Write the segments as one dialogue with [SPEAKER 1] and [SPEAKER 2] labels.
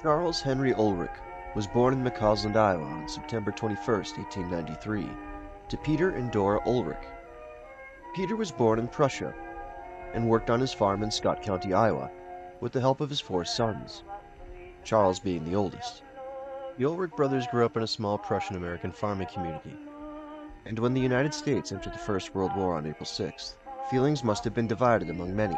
[SPEAKER 1] Charles Henry Oelerich was born in McCausland, Iowa on September 21st, 1893, to Peter and Dora Oelerich. Peter was born in Prussia and worked on his farm in Scott County, Iowa, with the help of his four sons, Charles being the oldest. The Oelerich brothers grew up in a small Prussian-American farming community, and when the United States entered the First World War on April 6th, feelings must have been divided among many.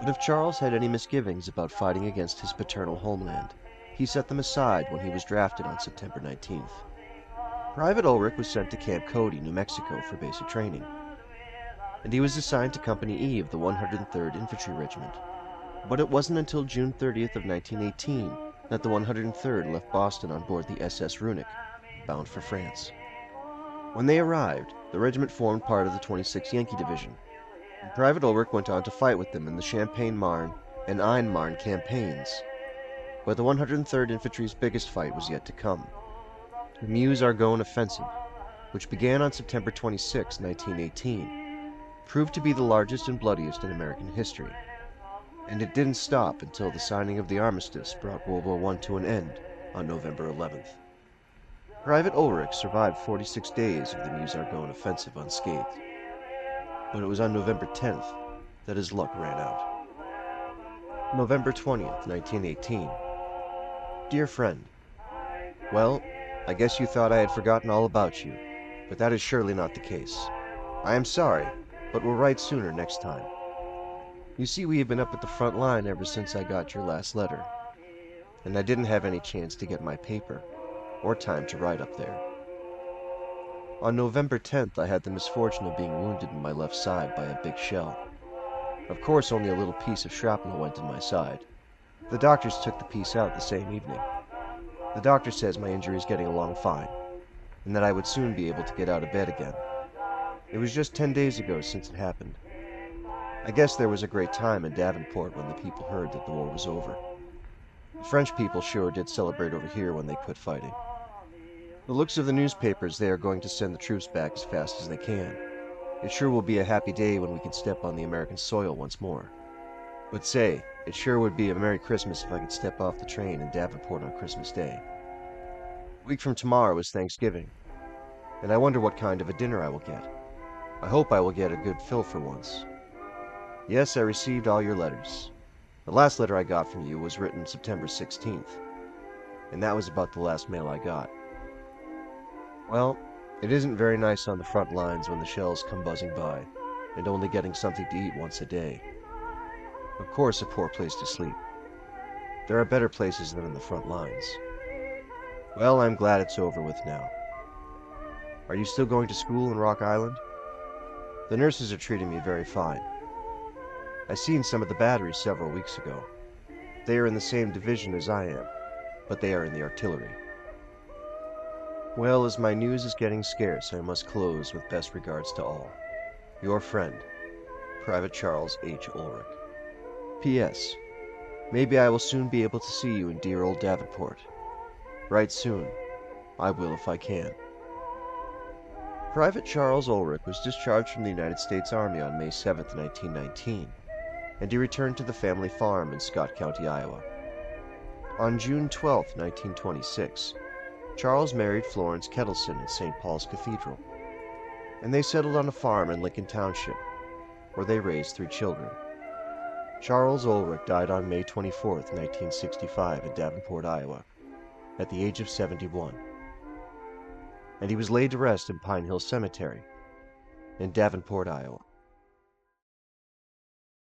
[SPEAKER 1] But if Charles had any misgivings about fighting against his paternal homeland, he set them aside when he was drafted on September 19th. Private Oelerich was sent to Camp Cody, New Mexico for basic training, and he was assigned to Company E of the 103rd Infantry Regiment. But it wasn't until June 30th of 1918 that the 103rd left Boston on board the SS Runic, bound for France. When they arrived, the regiment formed part of the 26th Yankee Division, and Private Oelerich went on to fight with them in the Champagne-Marne and Aisne-Marne campaigns. But the 103rd Infantry's biggest fight was yet to come. The Meuse-Argone offensive, which began on September 26, 1918, proved to be the largest and bloodiest in American history. And it didn't stop until the signing of the armistice brought World War I to an end on November 11th. Private Oelerich survived 46 days of the Meuse-Argone offensive unscathed, but it was on November 10th that his luck ran out. November 20th, 1918. Dear friend, well, I guess you thought I had forgotten all about you, but that is surely not the case. I am sorry, but will write sooner next time. You see, we have been up at the front line ever since I got your last letter, and I didn't have any chance to get my paper, or time to write up there. On November 10th, I had the misfortune of being wounded in my left side by a big shell. Of course, only a little piece of shrapnel went in my side. The doctors took the piece out the same evening. The doctor says my injury is getting along fine, and that I would soon be able to get out of bed again. It was just 10 days ago since it happened. I guess there was a great time in Davenport when the people heard that the war was over. The French people sure did celebrate over here when they quit fighting. The looks of the newspapers, they are going to send the troops back as fast as they can. It sure will be a happy day when we can step on the American soil once more. But say, it sure would be a Merry Christmas if I could step off the train in Davenport on Christmas Day. A week from tomorrow is Thanksgiving, and I wonder what kind of a dinner I will get. I hope I will get a good fill for once. Yes, I received all your letters. The last letter I got from you was written September 16th, and that was about the last mail I got. Well, it isn't very nice on the front lines when the shells come buzzing by, and only getting something to eat once a day. Of course, a poor place to sleep. There are better places than in the front lines. Well, I'm glad it's over with now. Are you still going to school in Rock Island? The nurses are treating me very fine. I seen some of the batteries several weeks ago. They are in the same division as I am, but they are in the artillery. Well, as my news is getting scarce, I must close with best regards to all. Your friend, Private Charles H. Oelerich. P.S. Maybe I will soon be able to see you in dear old Davenport. Write soon. I will if I can. Private Charles Oelerich was discharged from the United States Army on May 7, 1919, and he returned to the family farm in Scott County, Iowa. On June 12, 1926, Charles married Florence Kettleson in St. Paul's Cathedral, and they settled on a farm in Lincoln Township, where they raised 3 children. Charles Oelerich died on May 24, 1965 in Davenport, Iowa, at the age of 71, and he was laid to rest in Pine Hill Cemetery in Davenport, Iowa.